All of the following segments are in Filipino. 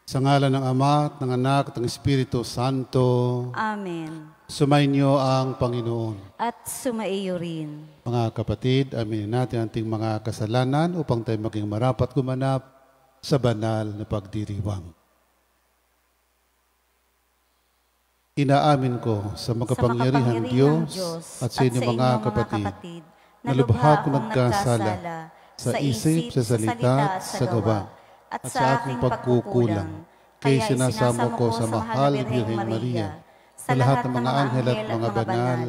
Sa ngalan ng Ama, at ng Anak, at ng Espiritu Santo. Amen. Sumainyo ang Panginoon. At sumaiyo rin. Mga kapatid, aminin natin ang ating mga kasalanan upang tayo maging marapat gumanap sa banal na pagdiriwang. Inaamin ko sa makapangyarihang Diyos at sa inyo mga kapatid na lubha ko nagkasala sa isip, sa salita, at sa gawa, at sa aking pagkukulang, kaya sinasamo ko sa mahal Birheng Maria, sa lahat ng mga anghel at mga banal,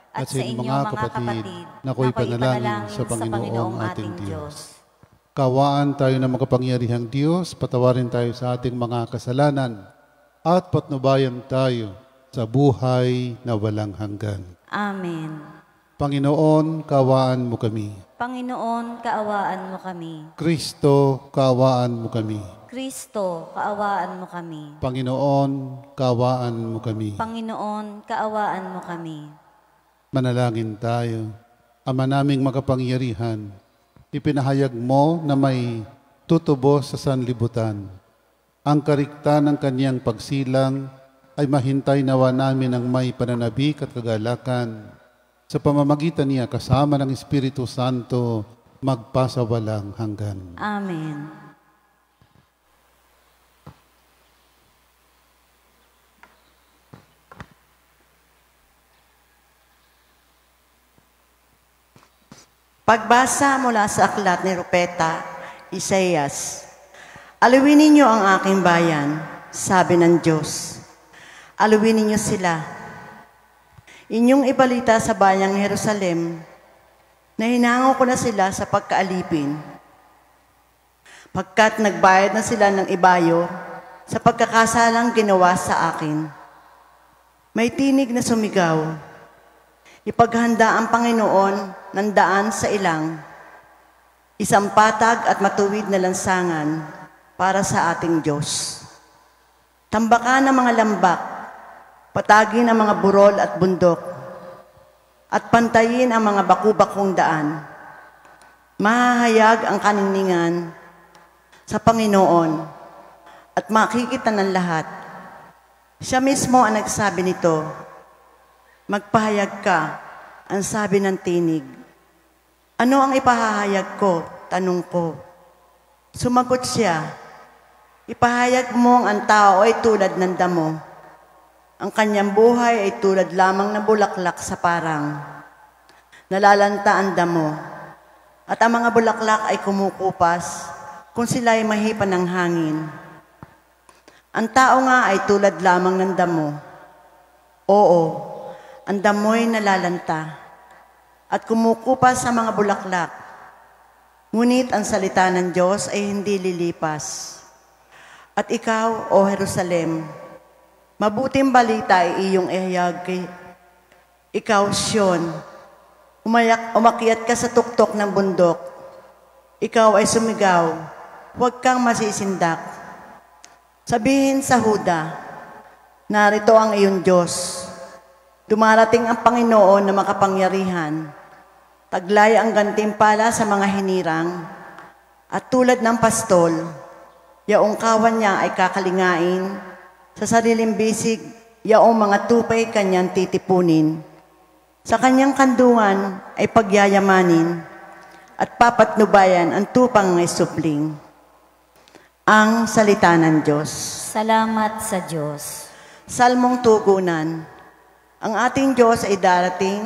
at sa inyong mga kapatid, na ako'y panalangin sa Panginoong ating Diyos. Kawaan tayo ng makapangyarihang Diyos, patawarin tayo sa ating mga kasalanan, at patnubayan tayo sa buhay na walang hanggan. Amen. Panginoon, kaawaan mo kami. Panginoon, kaawaan mo kami. Kristo, kaawaan mo kami. Kristo, kaawaan mo kami. Panginoon, kaawaan mo kami. Panginoon, kaawaan mo kami. Manalangin tayo. Ama naming makapangyarihan, ipinahayag mo na may tutubos sa sanlibutan. Ang karikta ng kanyang pagsilang ay mahintay nawa namin ng may pananabik at kagalakan. Sa pamamagitan niya kasama ng Espiritu Santo, magpasawalang hanggan. Amen. Pagbasa mula sa aklat ni Rupeta, Isaias. Alawin ninyo ang aking bayan, sabi ng Diyos. Alawin ninyo sila. Inyong ibalita sa bayang Jerusalem na hinango ko na sila sa pagkaalipin, pagkat nagbayad na sila ng ibayo sa pagkakasalang ginawa sa akin. May tinig na sumigaw, ipaghanda ang Panginoon ng daan sa ilang, isang patag at matuwid na lansangan para sa ating Diyos. Tambakan ng mga lambak, patagin ang mga burol at bundok, at pantayin ang mga baku-bakong daan. Mahahayag ang kaninningan sa Panginoon at makikita ng lahat. Siya mismo ang nagsabi nito, magpahayag ka, ang sabi ng tinig. Ano ang ipahahayag ko? Tanong ko. Sumagot siya, ipahayag mo ang tao ay tulad ng damo. Ang kanyang buhay ay tulad lamang ng bulaklak sa parang. Nalalanta ang damo, at ang mga bulaklak ay kumukupas kung sila ay mahipan ng hangin. Ang tao nga ay tulad lamang ng damo. Oo, ang damo'y nalalanta at kumukupas sa mga bulaklak. Ngunit ang salita ng Diyos ay hindi lilipas. At ikaw, O Jerusalem, mabuting balita ay iyong ihayag kay ikaw, Sion. Umakyat ka sa tuktok ng bundok. Ikaw ay sumigaw, huwag kang masisindak. Sabihin sa Huda, narito ang iyong Diyos. Dumarating ang Panginoon na makapangyarihan. Taglay ang gantimpala sa mga hinirang. At tulad ng pastol, yaong kawan niya ay kakalingain. Sa sariling bisig, yaong mga tupay kanyang titipunin. Sa kanyang kandungan ay pagyayamanin at papatnubayan ang tupang ay supling. Ang salita ng Diyos. Salamat sa Diyos. Salmong tugunan. Ang ating Diyos ay darating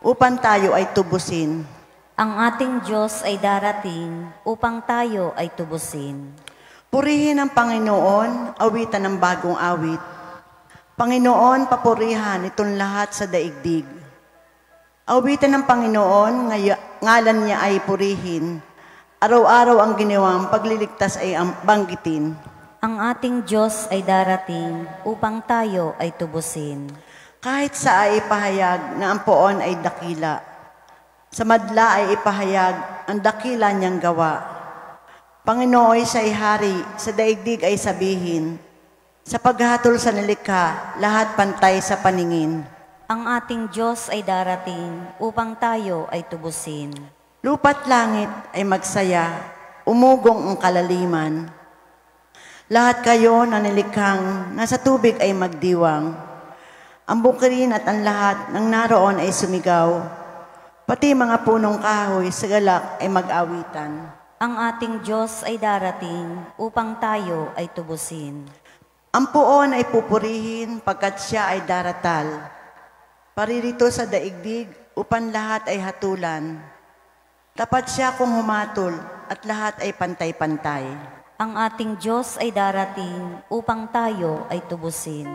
upang tayo ay tubusin. Ang ating Diyos ay darating upang tayo ay tubusin. Purihin ang Panginoon, awitan ng bagong awit. Panginoon, papurihan itong lahat sa daigdig. Awitan ng Panginoon, ngalan niya ay purihin. Araw-araw ang ginawang pagliligtas ay banggitin. Ang ating Diyos ay darating upang tayo ay tubusin. Kahit sa ay ipahayag na ang poon ay dakila. Sa madla ay ipahayag ang dakila niyang gawa. Panginoon siya'y hari, sa daigdig ay sabihin. Sa paghatol sa nilikha, lahat pantay sa paningin. Ang ating Diyos ay darating upang tayo ay tubusin. Lupa't langit ay magsaya, umugong ang kalaliman. Lahat kayo na nilikhang nasa tubig ay magdiwang. Ang bukirin at ang lahat ng naroon ay sumigaw. Pati mga punong kahoy sa galak ay mag-awitan. Ang ating Diyos ay darating upang tayo ay tubusin. Ang puon ay pupurihin pagkat siya ay daratal. Paririto sa daigdig upang lahat ay hatulan. Tapat siya kung humatol at lahat ay pantay-pantay. Ang ating Diyos ay darating upang tayo ay tubusin.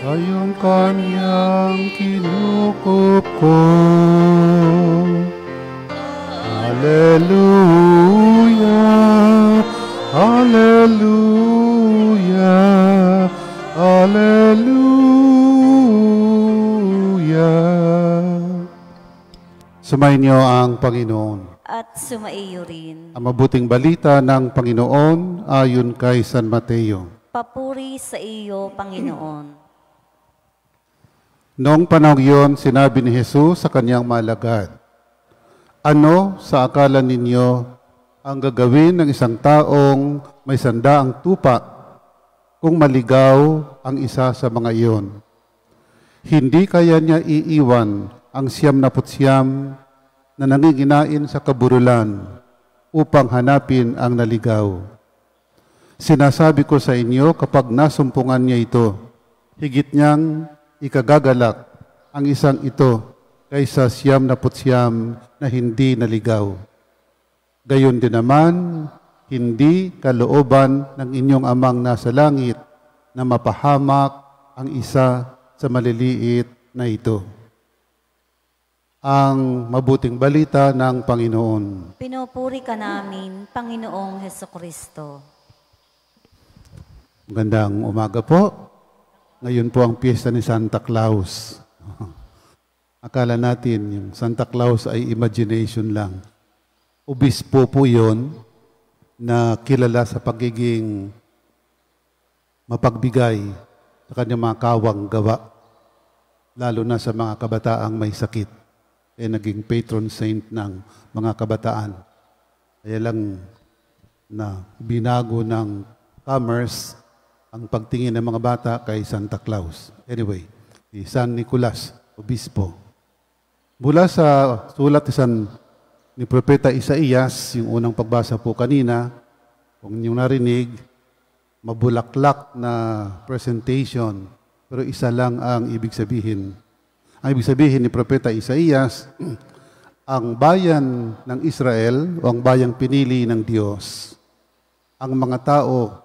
Ay ang kanyang kinukup ko. Hallelujah, hallelujah, hallelujah. Sumayin niyo ang Panginoon. At sumaiyo rin. Ang mabuting balita ng Panginoon ayon kay San Mateo. Papuri sa iyo, Panginoon. Noong panahon iyon, sinabi ni Jesus sa kanyang malagad, ano sa akala ninyo ang gagawin ng isang taong may 100 tupa kung maligaw ang isa sa mga iyon? Hindi kaya niya iiwan ang 99 na nanginginain sa kaburulan upang hanapin ang naligaw. Sinasabi ko sa inyo, kapag nasumpungan niya ito, higit niyang ikagagalak ang isang ito kaysa 99 na hindi naligaw. Gayon din naman, hindi kalooban ng inyong amang nasa langit na mapahamak ang isa sa maliliit na ito. Ang mabuting balita ng Panginoon. Pinupuri ka namin, Panginoong Hesukristo. Magandang umaga po. Ngayon po ang piyesta ni Santa Claus. Akala natin yung Santa Claus ay imagination lang. Obispo po yun na kilala sa pagiging mapagbigay sa kanyang mga kawang gawa, lalo na sa mga kabataang may sakit. Kaya naging patron saint ng mga kabataan. Kaya lang na binago ng commerce ang pagtingin ng mga bata kay Santa Claus. Anyway, si San Nicolas, obispo. Mula sa sulat ni Propeta Isaías, yung unang pagbasa po kanina, kung inyong narinig, mabulaklak na presentation, pero isa lang ang ibig sabihin. Ang ibig sabihin ni Propeta Isaías, ang bayan ng Israel o ang bayang pinili ng Diyos, ang mga tao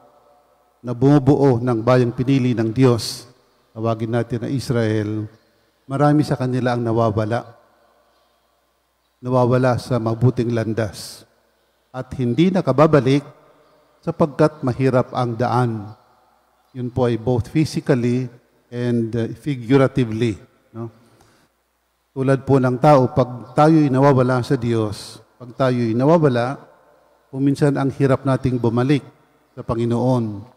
na bumubuo ng bayang pinili ng Diyos, tawagin natin na Israel, marami sa kanila ang nawawala. Nawawala sa mabuting landas. At hindi nakababalik sapagkat mahirap ang daan. Yun po ay both physically and figuratively. No? Tulad po ng tao, pag tayo'y nawawala sa Diyos, pag tayo'y nawawala, kuminsan ang hirap nating bumalik sa Panginoon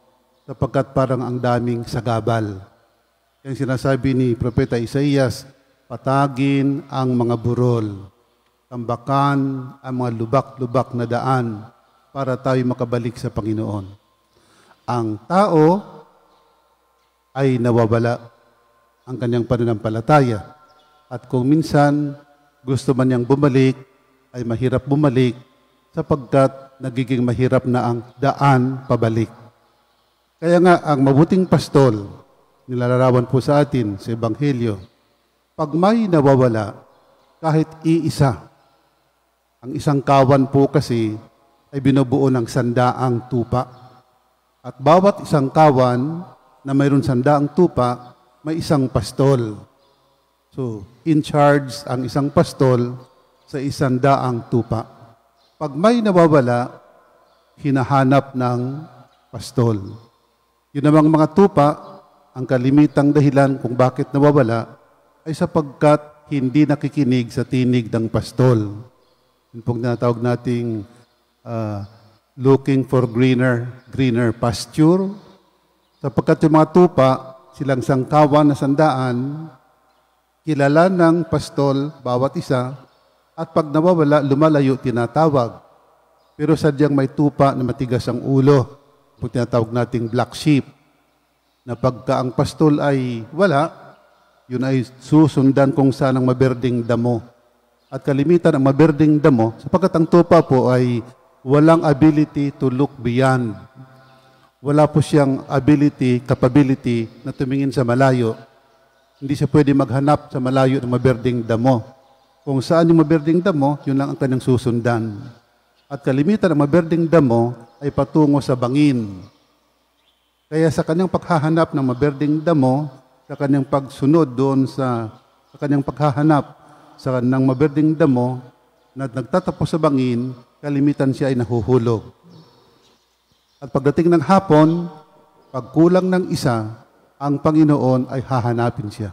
sapagkat parang ang daming sagabal. Yung sinasabi ni Propeta Isaías, patagin ang mga burol, tambakan ang mga lubak-lubak na daan para tayo makabalik sa Panginoon. Ang tao ay nawawala ang kanyang pananampalataya. At kung minsan gusto man niyang bumalik, ay mahirap bumalik sapagkat nagiging mahirap na ang daan pabalik. Kaya nga, ang mabuting pastol, nilalarawan po sa atin sa Ebanghelyo, pag may nawawala, kahit iisa, ang isang kawan po kasi ay binubuo ng 100 tupa. At bawat isang kawan na mayroon 100 tupa, may isang pastol. So, in charge ang isang pastol sa 100 tupa. Pag may nawawala, hinahanap ng pastol. Yun namang mga tupa, ang kalimitang dahilan kung bakit nawawala ay sapagkat hindi nakikinig sa tinig ng pastol. Yun pong tinatawag nating looking for greener pasture. Sapagkat yung mga tupa, silang sangkawan na sandaan, kilala ng pastol bawat isa, at pag nawawala, lumalayo, tinatawag. Pero sadyang may tupa na matigas ang ulo, kung tinatawag nating black sheep, na pagka ang pastol ay wala, yun ay susundan kung saan ang maberding damo. At kalimitan ang maberding damo, sapagkat ang tupa po ay walang ability to look beyond. Wala po siyang capability na tumingin sa malayo. Hindi siya pwede maghanap sa malayo ng maberding damo. Kung saan yung maberding damo, yun lang ang kanyang susundan. At kalimitan ang maberding damo ay patungo sa bangin. Kaya sa kanyang paghahanap ng maberding damo, sa kanyang pagsunod doon sa kanyang paghahanap sa kanyang maberding damo na nagtatapos sa bangin, kalimitan siya ay nahuhulog. At pagdating ng hapon, pag kulang ng isa, ang Panginoon ay hahanapin siya.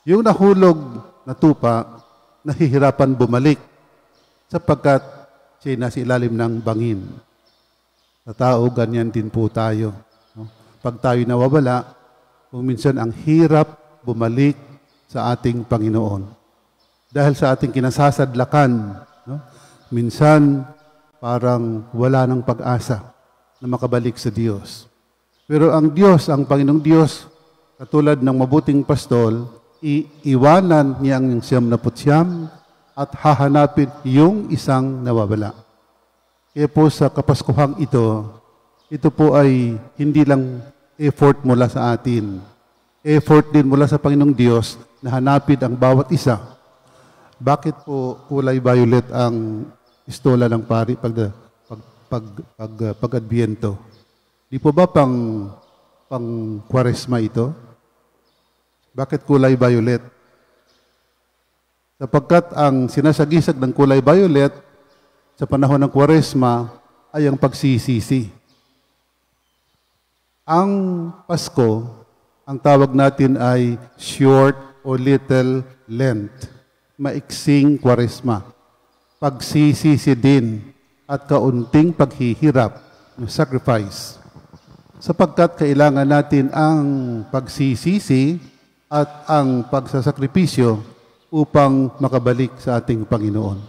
Yung nahulog na tupa, nahihirapan bumalik sapagkat siya nasa ilalim ng bangin. Sa tao, ganyan din po tayo. Pag tayo nawawala, kung minsan ang hirap bumalik sa ating Panginoon. Dahil sa ating kinasasadlakan, minsan parang wala ng pag-asa na makabalik sa Diyos. Pero ang Diyos, ang Panginoong Diyos, katulad ng mabuting pastol, iiwanan niya ang 99 at hahanapin yung isang nawawala. Kaya po sa Kapaskuhang ito po ay hindi lang effort mula sa atin. Effort din mula sa Panginoong Diyos na hanapin ang bawat isa. Bakit po kulay violet ang istola ng pari pag-Adbyento? Di po ba pang Kwaresma ito? Bakit kulay violet? Sapagkat ang sinasagisag ng kulay violet sa panahon ng Kwaresma ay ang pagsisisi. Ang Pasko, ang tawag natin ay short o little Lent, maiksing Kwaresma. Pagsisisi din at kaunting paghihirap, sacrifice. Sapagkat kailangan natin ang pagsisisi at ang pagsasakripisyo upang makabalik sa ating Panginoon.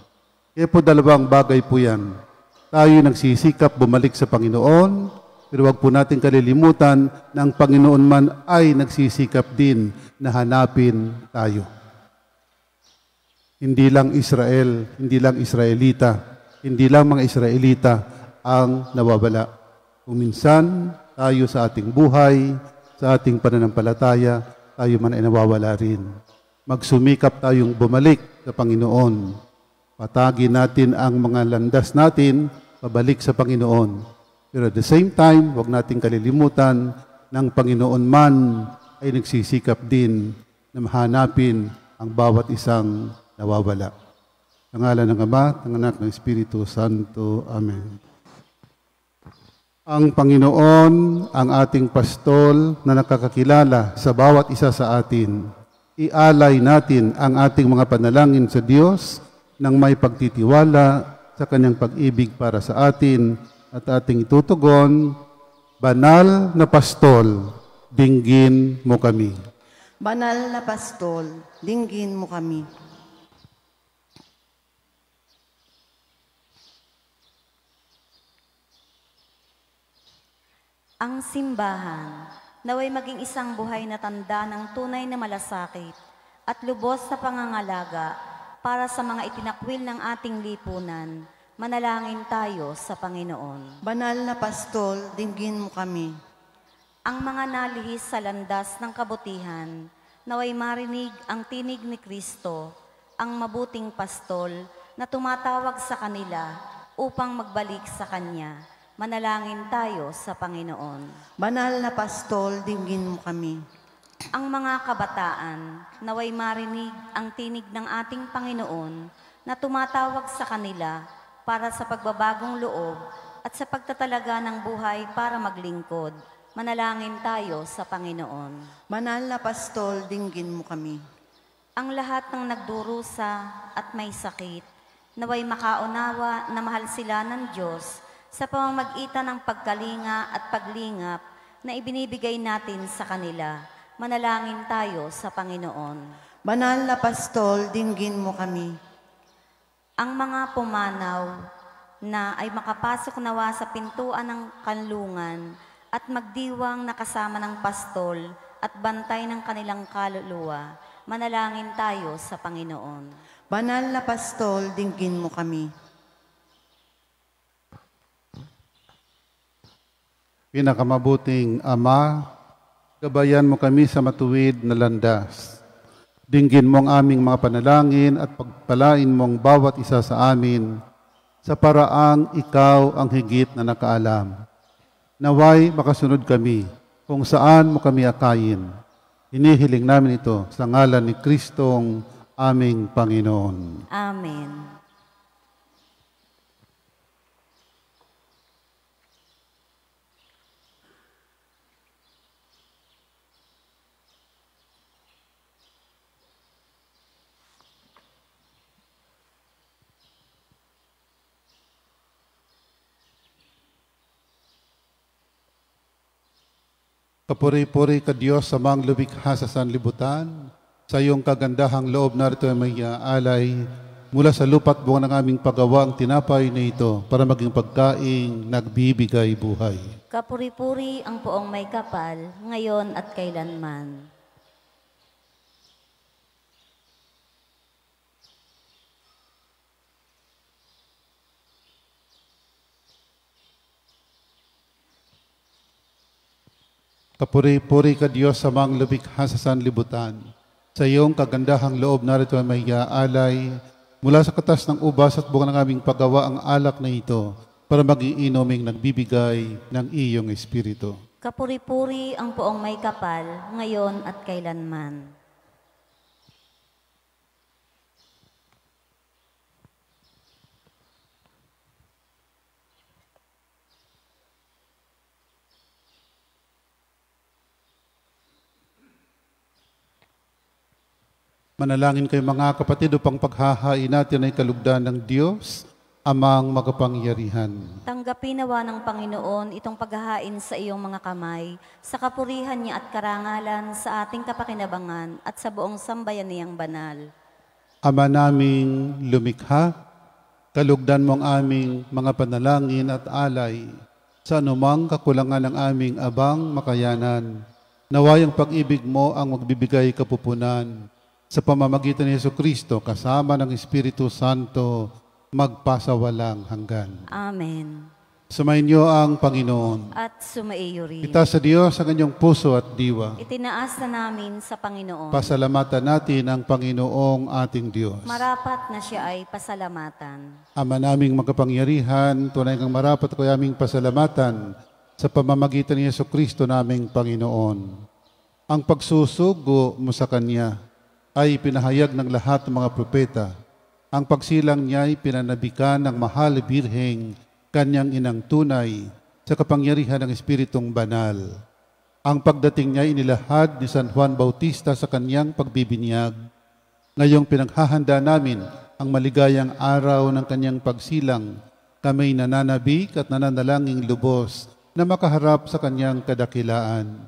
Kaya po dalawang bagay po yan. Tayo nagsisikap bumalik sa Panginoon, pero wag po natin kalilimutan na ang Panginoon man ay nagsisikap din na hanapin tayo. Hindi lang Israel, hindi lang Israelita, hindi lang mga Israelita ang nawawala. Kung minsan tayo sa ating buhay, sa ating pananampalataya, tayo man ay nawawala rin. Magsumikap tayong bumalik sa Panginoon. Patagin natin ang mga landas natin, pabalik sa Panginoon. Pero at the same time, huwag nating kalilimutan ng Panginoon man ay nagsisikap din na mahanapin ang bawat isang nawawala. Sa ngalan ng Ama, ng Anak, ng Espiritu Santo. Amen. Ang Panginoon, ang ating pastol na nakakakilala sa bawat isa sa atin. Ialay natin ang ating mga panalangin sa Diyos nang may pagtitiwala sa Kanyang pag-ibig para sa atin at ating itutugon, Banal na Pastol, dinggin mo kami. Banal na Pastol, dinggin mo kami. Ang simbahan, naway maging isang buhay na tanda ng tunay na malasakit at lubos sa pangangalaga para sa mga itinakwil ng ating lipunan. Manalangin tayo sa Panginoon. Banal na Pastol, dinggin mo kami. Ang mga nalihis sa landas ng kabutihan, naway marinig ang tinig ni Kristo, ang mabuting pastol na tumatawag sa kanila upang magbalik sa Kanya. Manalangin tayo sa Panginoon. Banal na Pastol, dinggin mo kami. Ang mga kabataan, naway marinig ang tinig ng ating Panginoon na tumatawag sa kanila para sa pagbabagong loob at sa pagtatalaga ng buhay para maglingkod. Manalangin tayo sa Panginoon. Banal na pastol, dinggin mo kami. Ang lahat ng nagdurusa at may sakit, naway makaunawa na mahal sila ng Diyos sa pamamagitan ng pagkalinga at paglingap na ibinibigay natin sa kanila. Manalangin tayo sa Panginoon. Banal na pastol, dinggin mo kami. Ang mga pumanaw na ay makapasok nawa sa pintuan ng kanlungan at magdiwang na kasama ng pastol at bantay ng kanilang kaluluwa. Manalangin tayo sa Panginoon. Banal na pastol, dinggin mo kami. Pinakamabuting Ama, gabayan mo kami sa matuwid na landas. Dinggin mo ang aming mga panalangin at pagpalain mong bawat isa sa amin sa paraang ikaw ang higit na nakaalam. Naway makasunod kami kung saan mo kami akayin. Hinihiling namin ito sa ngalan ni Kristong aming Panginoon. Amen. Kapuri-puri ka Diyos sa mga lumikha sa sanlibutan. Sa iyong kagandahang loob narito ay may alay mula sa lupa't bunga ng aming paggawa ang tinapay na ito para maging pagkaing nagbibigay buhay. Kapuri-puri ang poong may kapal, ngayon at kailanman. Kapuri-puri ka Diyos sa mga lumikha sa sanlibutan. Sa iyong kagandahang loob narito ay may alay mula sa katas ng ubas at bunga ng aming paggawa ang alak na ito para maging inuming nagbibigay ng iyong Espiritu. Kapuri-puri ang poong may kapal, ngayon at kailanman. Manalangin kayo mga kapatid upang paghahain natin ay kalugdan ng Diyos, Amang makapangyarihan. Tanggapin nawa ng Panginoon itong paghahain sa iyong mga kamay, sa kapurihan niya at karangalan sa ating kapakinabangan at sa buong sambayan niyang banal. Ama naming lumikha, kalugdan mo ang aming mga panalangin at alay sa anumang kakulangan ng aming abang makayanan. Naway ang pag-ibig mo ang magbibigay kapupunan sa pamamagitan ni Jesucristo kasama ng Espiritu Santo magpasawalang hanggan. Amen. Sumayin niyo ang Panginoon. At sumaiyo rin. Itaas sa Diyos ang inyong puso at diwa. Itinaas na namin sa Panginoon. Pasalamatan natin ang Panginoong ating Diyos. Marapat na siya ay pasalamatan. Ama naming magkapangyarihan, tunay kang marapat ko aming pasalamatan sa pamamagitan ni Jesucristo naming Panginoon. Ang pagsusugo mo sa Kanya ay pinahayag ng lahat ng mga propeta. Ang pagsilang niya ay pinanabikan ng mahal birheng Kanyang inang tunay sa kapangyarihan ng Espiritong Banal. Ang pagdating niya inilahad ni San Juan Bautista sa kanyang pagbibinyag. Ngayong pinaghahanda namin ang maligayang araw ng kanyang pagsilang, kami nananabik at nananalangin lubos na makaharap sa kanyang kadakilaan.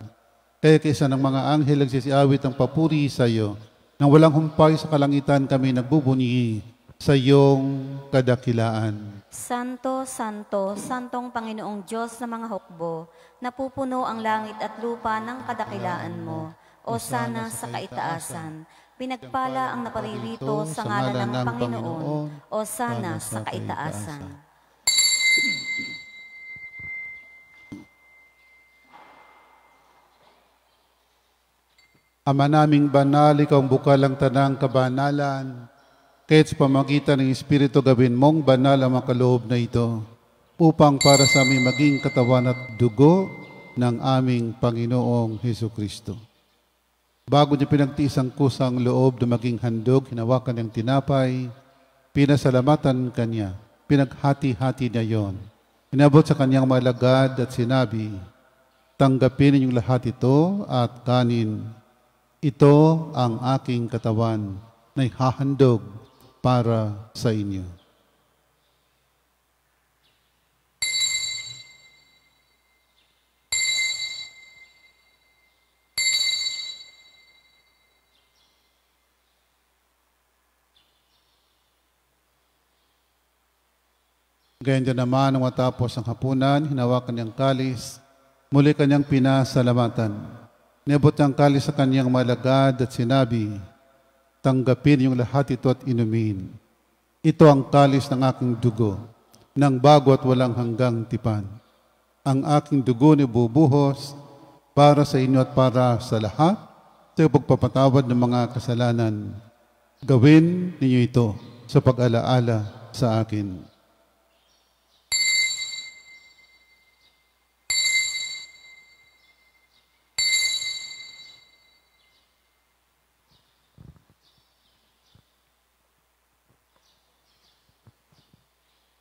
Kaya kaysa ng mga anghel nagsisiawit ang papuri sa iyo, nang walang humpay sa kalangitan kami nagbubunyi sa iyong kadakilaan. Santo, Santo, Santong Panginoong Diyos ng mga hukbo, napupuno ang langit at lupa ng kadakilaan mo. O sana sa kaitaasan, pinagpala ang naparirito sa ngalan ng Panginoon. O sana sa kaitaasan. Ama naming banal, ikaw ang bukal ang tanang kabanalan. Kahit sa pamagitan ng Espiritu gawin mong banal ang makaloob na ito, upang para sa aming maging katawan at dugo ng aming Panginoong Hesukristo. Bago niya pinagtiis ang kusang loob na maging handog, hinawakan ng tinapay, pinasalamatan kanya, pinaghati-hati niya yon. Inabot sa kanyang mga alagad at sinabi, tanggapin ninyong lahat ito at kanin. Ito ang aking katawan na ihahandog para sa inyo. Gayon din naman nang matapos ang hapunan, hinawakan niyang kalis, muli kanyang pinasalamatan. Inabot niyang kalis sa kanyang mga alagad at sinabi, tanggapin yung lahat ito at inumin. Ito ang kalis ng aking dugo, ng bago at walang hanggang tipan. Ang aking dugo ni bubuhos para sa inyo at para sa lahat sa pagpapatawad ng mga kasalanan. Gawin ninyo ito sa pag-alaala sa akin.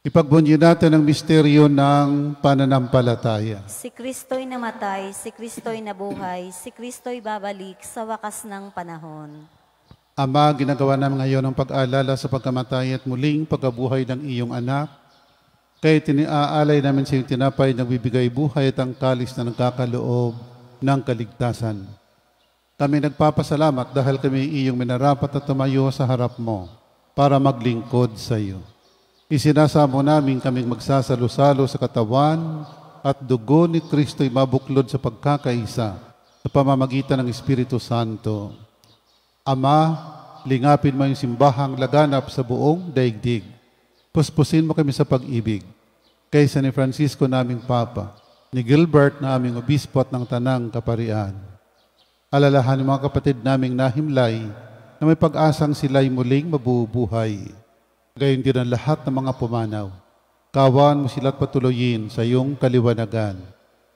Ipagbunyi natin ang misteryo ng pananampalataya. Si Kristo'y namatay, si Kristo'y nabuhay, si Kristo'y babalik sa wakas ng panahon. Ama, ginagawa namin ngayon ang pag-aalala sa pagkamatay at muling pagkabuhay ng iyong anak. Kaya tiniaalay namin sa iyong tinapay na nagbibigay buhay at ang kalis na nagkakaloob ng kaligtasan. Kami nagpapasalamat dahil kami iyong minarapat at tumayo sa harap mo para maglingkod sa iyo. Isinasamo namin kaming magsasalo-salo sa katawan at dugo ni Kristo'y mabuklod sa pagkakaisa sa pamamagitan ng Espiritu Santo. Ama, lingapin mo yung simbahang laganap sa buong daigdig. Puspusin mo kami sa pag-ibig. Kaysa ni Francisco naming Papa, ni Gilbert na aming obispo at ng Tanang Kaparian. Alalahan ng mga kapatid naming nahimlay na may pag-asang sila'y muling mabubuhay. Gayon din ang lahat ng mga pumanaw. Kawan mo sila't patuloyin sa iyong kaliwanagan.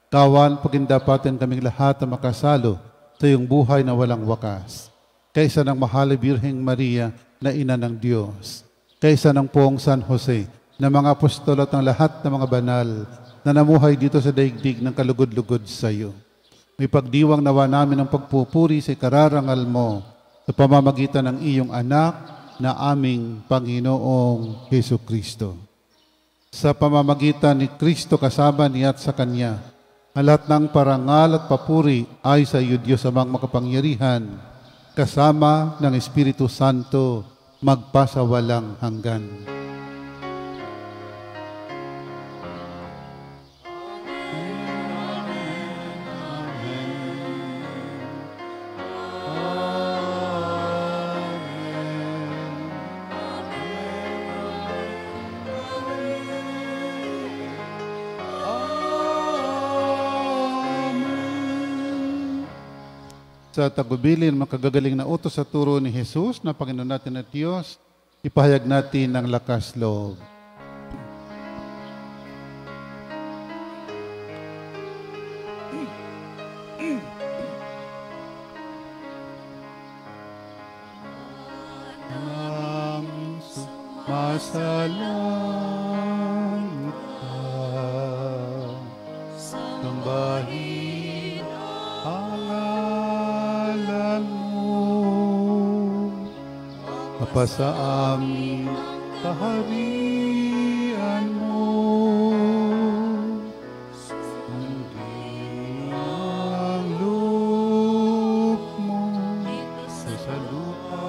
Kawan pagindapatin kaming lahat na makasalo sa iyong buhay na walang wakas. Kaysa ng mahal Birheng Maria na ina ng Diyos. Kaysa ng poong San Jose na mga apostol at ang lahat ng mga banal na namuhay dito sa daigdig ng kalugod-lugod sa iyo. May pagdiwang nawa namin ang pagpupuri sa ikararangal mo sa pamamagitan ng iyong anak na aming Panginoong Jesucristo. Sa pamamagitan ni Kristo kasama niya at sa Kanya, ang lahat ng parangal at papuri ay sa iyo, Diyos amang makapangyarihan, kasama ng Espiritu Santo, magpasawalang hanggan. Sa tagubilin, makagagaling na utos sa turo ni Jesus na Panginoon natin at Diyos, ipahayag natin ng lakas loob. Masalangit ka, sambahin pangalan mo, mapasa aming kaharian mo, sundin ang loob mo sa lupa.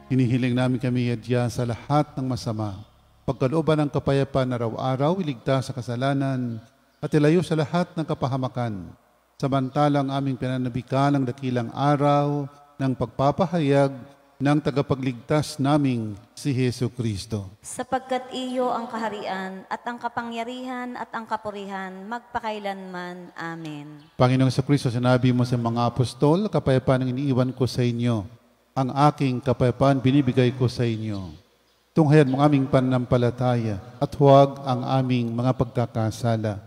Hinihiling namin kami adya sa lahat ng masama. Pagkalooban ng kapayapaan araw-araw, iligtas sa kasalanan at ilayo sa lahat ng kapahamakan. Samantalang aming pinanabikan ng dakilang araw ng pagpapahayag ng tagapagligtas naming si Hesu Kristo. Sapagkat iyo ang kaharian at ang kapangyarihan at ang kapurihan magpakailanman. Amen. Panginoong Kristo, sinabi mo sa mga apostol, kapayapaan ang iniiwan ko sa inyo. Ang aking kapayapaan binibigay ko sa inyo. Tunghayan mo aming pananampalataya at huwag ang aming mga pagkakasala.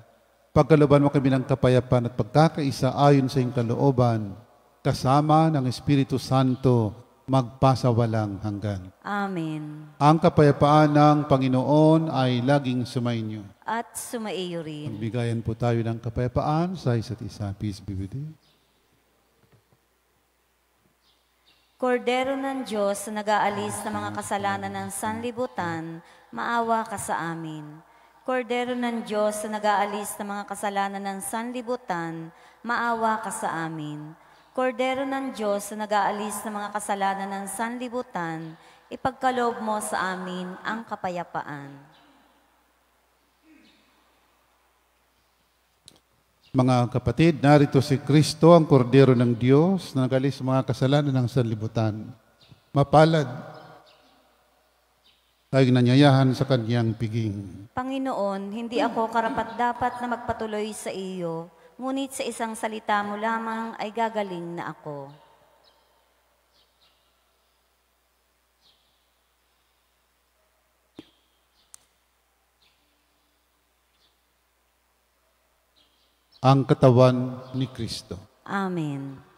Pagkalooban mo kami ng kapayapaan at pagkakaisa ayon sa iyong kalooban, kasama ng Espiritu Santo, magpasawalang hanggan. Amen. Ang kapayapaan ng Panginoon ay laging sumainyo. At sumaiyo rin. Magbigayan po tayo ng kapayapaan sa isa't isa. Peace be with you. Kordero ng Diyos na nag-aalis ng mga kasalanan ng sanlibutan, maawa ka sa amin. Kordero ng Diyos na nag-aalis ng mga kasalanan ng sanlibutan, maawa ka sa amin. Kordero ng Diyos na nag-aalis ng mga kasalanan ng sanlibutan, ipagkaloob mo sa amin ang kapayapaan. Mga kapatid, narito si Kristo, ang Kordero ng Diyos, na nag-alis sa mga kasalanan ng sanlibutan. Mapalad tayong nanyayahan sa kanyang piging. Panginoon, hindi ako karapat-dapat na magpatuloy sa iyo, ngunit sa isang salita mo lamang ay gagaling na ako. Ang katawan ni Kristo. Amen.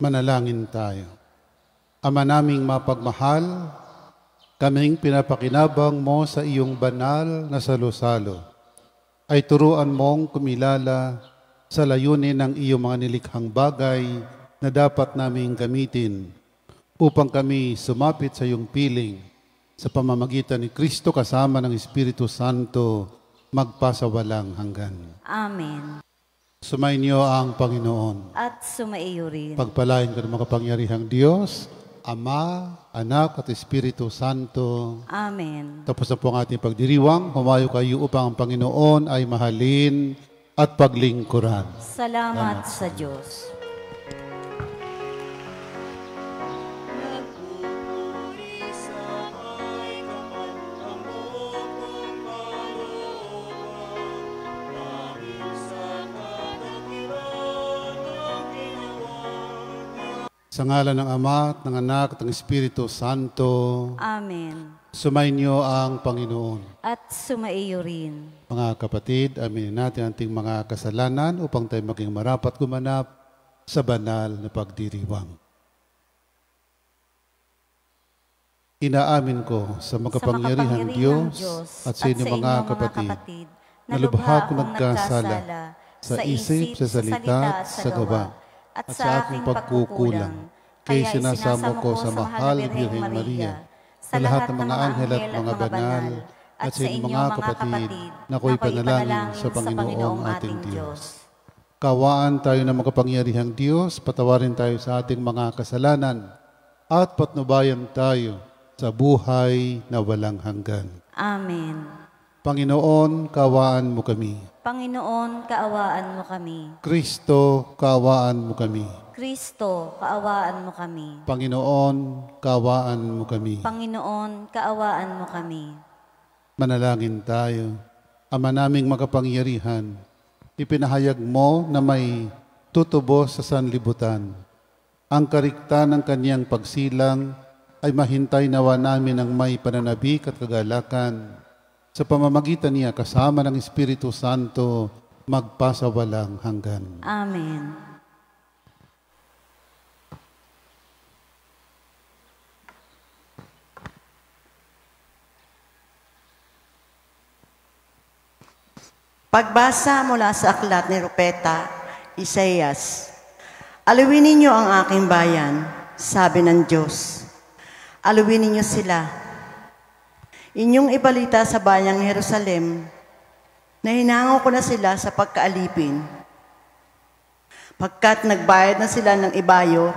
Manalangin tayo. Ama naming mapagmahal, kaming pinapakinabang mo sa iyong banal na salo-salo, ay turuan mong kumilala sa layunin ng iyong mga nilikhang bagay na dapat naming gamitin upang kami sumapit sa iyong piling sa pamamagitan ni Kristo kasama ng Espiritu Santo magpasawalang hanggan. Amen. Sumainyo ang Panginoon. At sumaiyo rin. Pagpalain ka ng makapangyarihang Diyos, Ama, Anak at Espiritu Santo. Amen. Tapos na po ang ating pagdiriwang. Humayo kayo upang ang Panginoon ay mahalin at paglingkuran. Salamat sa Diyos. Sa ngalan ng Ama at ng Anak at ng Espiritu Santo. Amen. Sumainyo ang Panginoon. At sumaiyo rin. Mga kapatid, aminin natin ang ating mga kasalanan upang tayo maging marapat gumanap sa banal na pagdiriwang. Inaamin ko sa makapangyarihang Diyos at sa inyong mga kapatid na lubha ko nagkasala sa isip, sa salita at sa gawa at sa aking pagkukulang. Kaya sinasamo ko sa mahal na Birheng Maria, sa lahat ng mga anghel at mga banal, at sa inyong mga kapatid na ako'y panalangin sa Panginoong ating Diyos. Kawaan tayo ng makapangyarihang Diyos, patawarin tayo sa ating mga kasalanan, at patnubayan tayo sa buhay na walang hanggan. Amen. Panginoon, kaawaan mo kami. Panginoon, kaawaan mo kami. Kristo, kaawaan mo kami. Kristo, kaawaan mo kami. Panginoon, kaawaan mo kami. Panginoon, kaawaan mo kami. Manalangin tayo. Ama naming makapangyarihan, ipinahayag mo na may tutubos sa sanlibutan. Ang karikta ng kanyang pagsilang ay mahintay nawa namin ang may pananabik at kagalakan. Sa pamamagitan niya kasama ng Espiritu Santo, magpasawalang hanggan. Amen. Pagbasa mula sa aklat ni Propeta Isaías. Alawin ninyo ang aking bayan, sabi ng Diyos. Alawin ninyo sila. Inyong ibalita sa bayang Jerusalem na hinango ko na sila sa pagkaalipin. Pagkat nagbayad na sila ng ibayo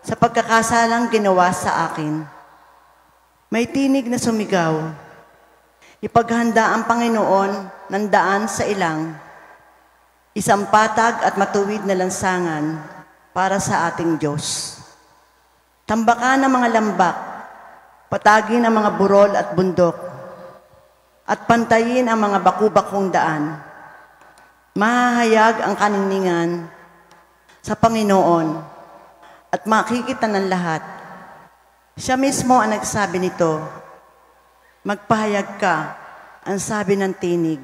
sa pagkakasalang ginawa sa akin. May tinig na sumigaw. Ipaghanda ang Panginoon ng daan sa ilang, isang patag at matuwid na lansangan para sa ating Diyos. Tambakan ang mga lambak, patagin ang mga burol at bundok, at pantayin ang mga baku-bakong daan. Mahahayag ang kaniningan sa Panginoon at makikita ng lahat. Siya mismo ang nagsabi nito, magpahayag ka, ang sabi ng tinig.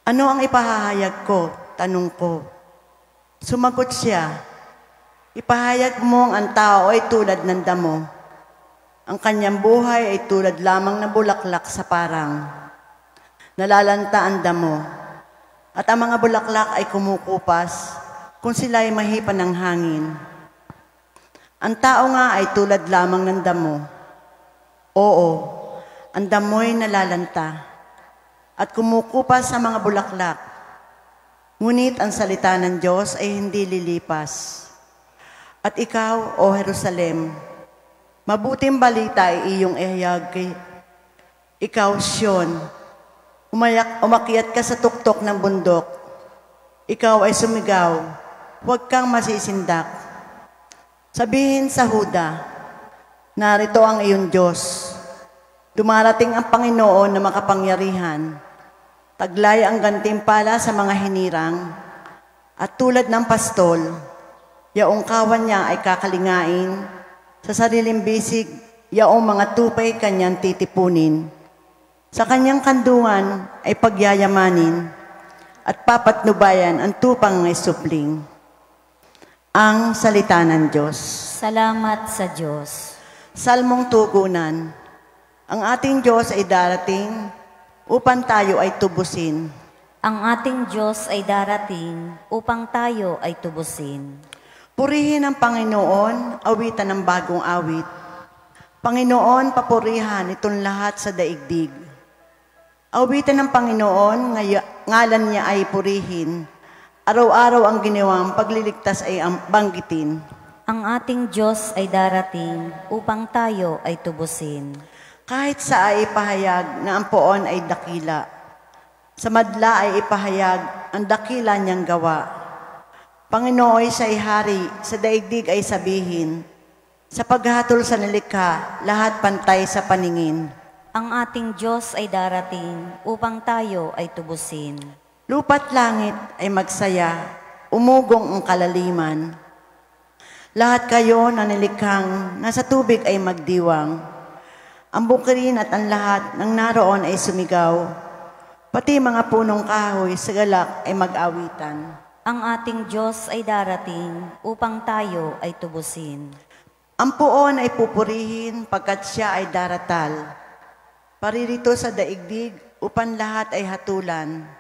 Ano ang ipahahayag ko? Tanong ko. Sumagot siya, ipahayag mong ang tao ay tulad ng damo. Ang kanyang buhay ay tulad lamang ng bulaklak sa parang. Nalalanta ang damo, at ang mga bulaklak ay kumukupas kung sila ay mahipan ng hangin. Ang tao nga ay tulad lamang ng damo. Oo, ang damo'y nalalanta at kumukupas sa mga bulaklak. Ngunit ang salita ng Diyos ay hindi lilipas. At ikaw, O Jerusalem, mabuting balita ay iyong ihayag. Ikaw, Sion, umakyat ka sa tuktok ng bundok. Ikaw ay sumigaw, huwag kang masisindak. Sabihin sa Huda, narito ang iyong Diyos. Dumarating ang Panginoon na makapangyarihan. Taglay ang gantimpala sa mga hinirang. At tulad ng pastol, yaong kawan niya ay kakalingain. Sa sariling bisig, yaong mga tupay kanyang titipunin. Sa kanyang kandungan ay pagyayamanin at papatnubayan ang tupang may supling. Ang salita ng Diyos. Salamat sa Diyos. Salmong tugunan. Ang ating Diyos ay darating upang tayo ay tubusin. Ang ating Diyos ay darating upang tayo ay tubusin. Purihin ang Panginoon, awitan ng bagong awit. Panginoon, papurihan itong lahat sa daigdig. Awitan ng Panginoon, ngalan niya ay purihin. Araw-araw ang ginawang pagliligtas ay banggitin. Ang ating Diyos ay darating upang tayo ay tubusin. Kahit sa ay ipahayag na ang poon ay dakila. Sa madla ay ipahayag ang dakila niyang gawa. Panginoon siya'y hari, sa daigdig ay sabihin. Sa paghatol sa nilikha, lahat pantay sa paningin. Ang ating Diyos ay darating upang tayo ay tubusin. Lupa't langit ay magsaya, umugong ang kalaliman. Lahat kayo na nilikhang nasa tubig ay magdiwang. Ang bukirin at ang lahat ng naroon ay sumigaw. Pati mga punong kahoy sa galak ay mag-awitan. Ang ating Diyos ay darating upang tayo ay tubusin. Ang puon ay pupurihin pagkat siya ay daratal. Paririto sa daigdig upang lahat ay hatulan.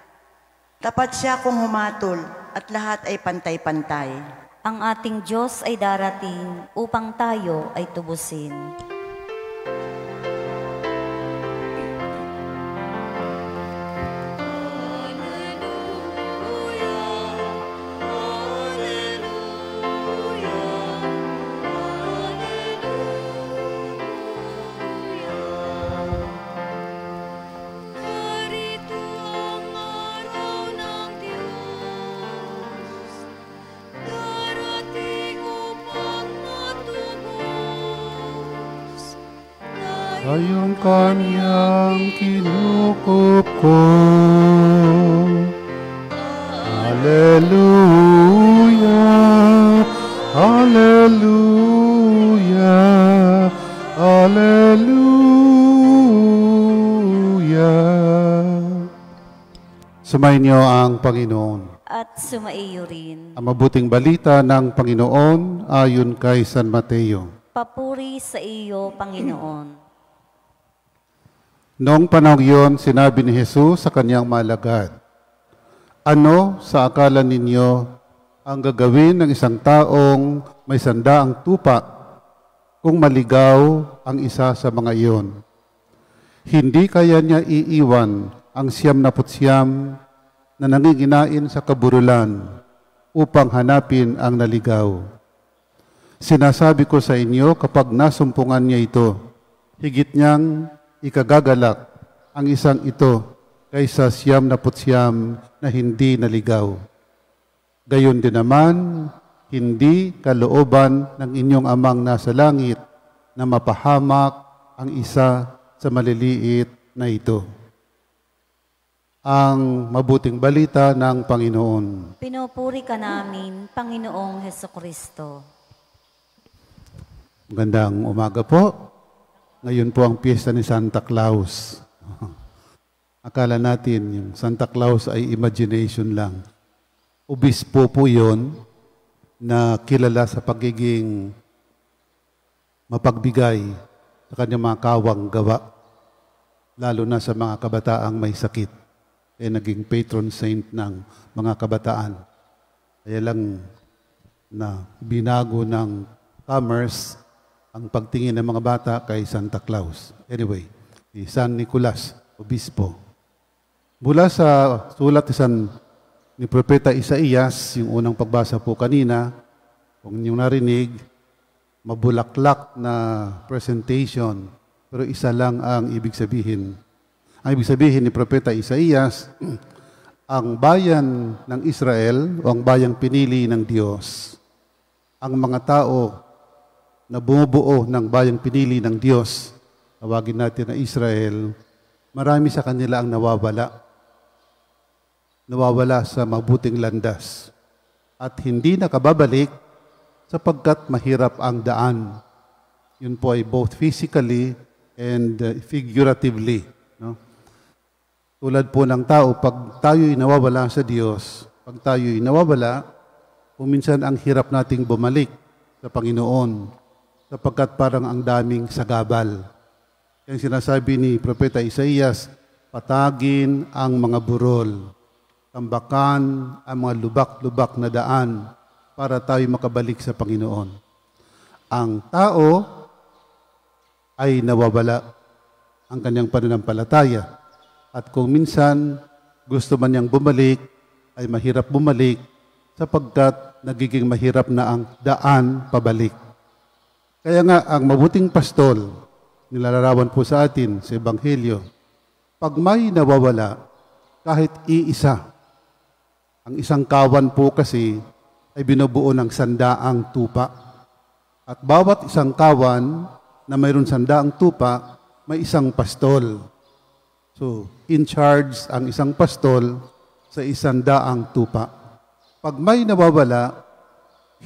Tapat siya kung humatol at lahat ay pantay-pantay. Ang ating Diyos ay darating upang tayo ay tubusin. Ayong kanyang kinukup ko. Hallelujah, Hallelujah, Hallelujah. Sumayin niyo ang Panginoon. At sumaiyo rin. Ang mabuting balita ng Panginoon ayon kay San Mateo. Papuri sa iyo, Panginoon. Noong panahon iyon, sinabi ni Jesus sa kanyang malagad, ano sa akala ninyo ang gagawin ng isang taong may sandaang tupa kung maligaw ang isa sa mga iyon? Hindi kaya niya iiwan ang 99 na nanginginain sa kaburulan upang hanapin ang naligaw. Sinasabi ko sa inyo, kapag nasumpungan niya ito, higit niyang ikagagalak ang isang ito kaysa 99 na hindi naligaw. Gayon din naman, hindi kalooban ng inyong amang nasa langit na mapahamak ang isa sa maliliit na ito. Ang mabuting balita ng Panginoon. Pinupuri ka namin, Panginoong Hesukristo. Magandang umaga po. Ngayon po ang piyesta ni Santa Claus. Akala natin yung Santa Claus ay imagination lang. Obispo po yun na kilala sa pagiging mapagbigay sa kanyang mga kawang gawa, lalo na sa mga kabataang may sakit. Kaya naging patron saint ng mga kabataan. Kaya lang na binago ng commerce ang pagtingin ng mga bata kay Santa Claus. Anyway, si San Nicolas, obispo. Mula sa sulat ni Propeta Isaías, yung unang pagbasa po kanina, kung niyo narinig, mabulaklak na presentation, pero isa lang ang ibig sabihin. Ang ibig sabihin ni Propeta Isaías, ang bayan ng Israel o ang bayang pinili ng Diyos, ang mga tao na bumubuo ng bayang pinili ng Diyos, tawagin natin na Israel, marami sa kanila ang nawawala. Nawawala sa mabuting landas. At hindi nakababalik sapagkat mahirap ang daan. Yun po ay both physically and figuratively. No? Tulad po ng tao, pag tayo'y nawawala sa Diyos, pag tayo'y nawawala, kung minsan ang hirap nating bumalik sa Panginoon sapagkat parang ang daming sagabal. Yung sinasabi ni Propeta Isaías, patagin ang mga burol, tambakan ang mga lubak-lubak na daan para tayo makabalik sa Panginoon. Ang tao ay nawawala ang kanyang pananampalataya. At kung minsan gusto man niyang bumalik, ay mahirap bumalik sapagkat nagiging mahirap na ang daan pabalik. Kaya nga, ang mabuting pastol, nilalarawan po sa atin sa Ebanghelyo, pag may nawawala, kahit iisa, ang isang kawan po kasi ay binubuo ng 100 tupa. At bawat isang kawan na mayroon 100 tupa, may isang pastol. So, in charge ang isang pastol sa 100 tupa. Pag may nawawala,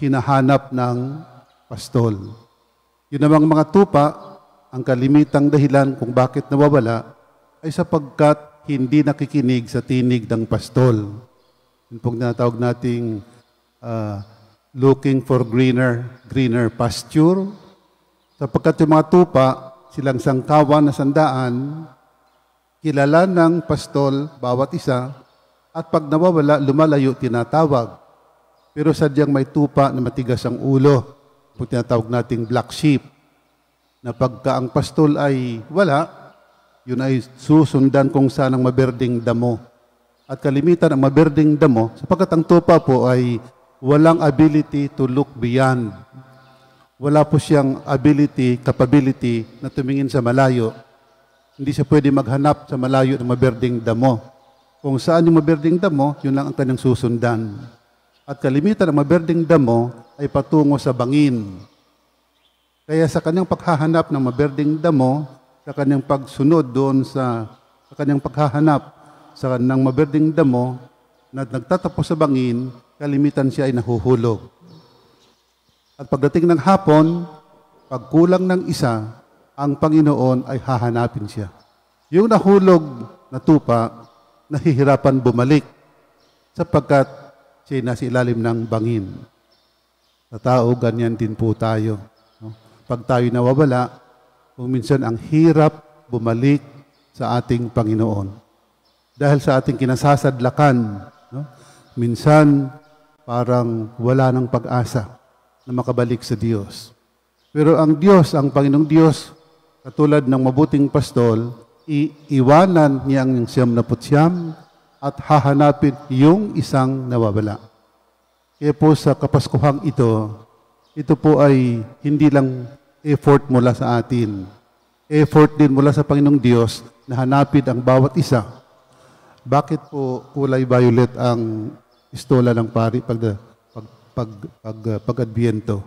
hinahanap ng pastol. Yun namang mga tupa, ang kalimitang dahilan kung bakit nawawala ay sapagkat hindi nakikinig sa tinig ng pastol. Yun pong tinatawag nating looking for greener pasture. Sapagkat yung mga tupa, silang sangkawan na 100, kilala ng pastol bawat isa, at pag nawawala, lumalayo, tinatawag. Pero sadyang may tupa na matigas ang ulo, kung tinatawag nating black sheep, na pagka ang pastol ay wala, yun ay susundan kung saan ang maberding damo. At kalimitan ang maberding damo, sapagkat ang tupa po ay walang ability to look beyond. Wala po siyang capability na tumingin sa malayo. Hindi siya pwede maghanap sa malayo ng maberding damo. Kung saan yung maberding damo, yun lang ang kanyang susundan. At kalimitan ang maberding damo ay patungo sa bangin. Kaya sa kanyang paghahanap ng maberding damo, sa kanyang pagsunod doon sa kanyang paghahanap sa kanyang maberding damo na nagtatapos sa bangin, kalimitan siya ay nahuhulog. At pagdating ng hapon, pag kulang ng isa, ang Panginoon ay hahanapin siya. Yung nahulog na tupa, nahihirapan bumalik sapagkat siya nasa ilalim ng bangin. Sa tao, ganyan din po tayo. No? Pag tayo nawawala, kung minsan ang hirap bumalik sa ating Panginoon. Dahil sa ating kinasasadlakan, no? Minsan parang wala ng pag-asa na makabalik sa Diyos. Pero ang Diyos, ang Panginoong Diyos, katulad ng mabuting pastol, iiwanan niya ang 99 at hahanapin yung isang nawawala. Kaya po sa Kapaskuhang ito po ay hindi lang effort mula sa atin. Effort din mula sa Panginoong Diyos na hanapin ang bawat isa. Bakit po kulay violet ang istola ng pari pag-Adbiento?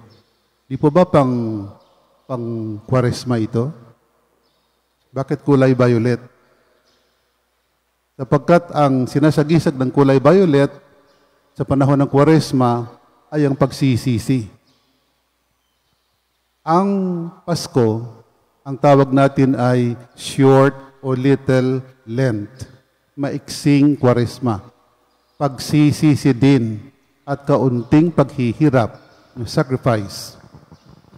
Di po ba pang Kwaresma ito? Bakit kulay violet? Sapagkat ang sinasagisag ng kulay violet sa panahon ng Kwaresma ay ang pagsisisi. Ang Pasko, ang tawag natin ay short o little Lent. Maiksing Kwaresma. Pagsisisi din at kaunting paghihirap, yung sacrifice.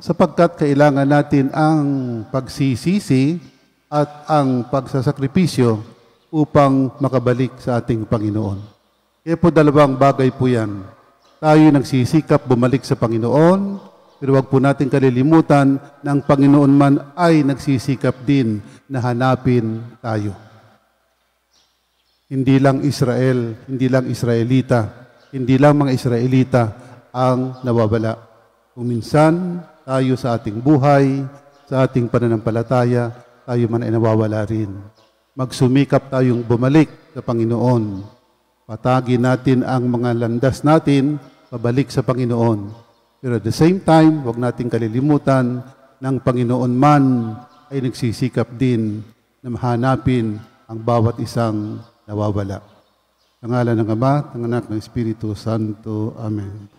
Sapagkat kailangan natin ang pagsisisi at ang pagsasakripisyo upang makabalik sa ating Panginoon. Kaya po dalawang bagay po yan. Tayo nagsisikap bumalik sa Panginoon, pero wag po natin kalilimutan na ang Panginoon man ay nagsisikap din na hanapin tayo. Hindi lang Israel, hindi lang Israelita, hindi lang mga Israelita ang nawawala. Kung minsan tayo sa ating buhay, sa ating pananampalataya, tayo man ay nawawala rin. Magsumikap tayong bumalik sa Panginoon. Patagin natin ang mga landas natin, pabalik sa Panginoon. Pero at the same time, huwag nating kalilimutan ng Panginoon man ay nagsisikap din na mahanapin ang bawat isang nawawala. Sa ngalan ng Ama, ng Anak, ng Espiritu Santo. Amen.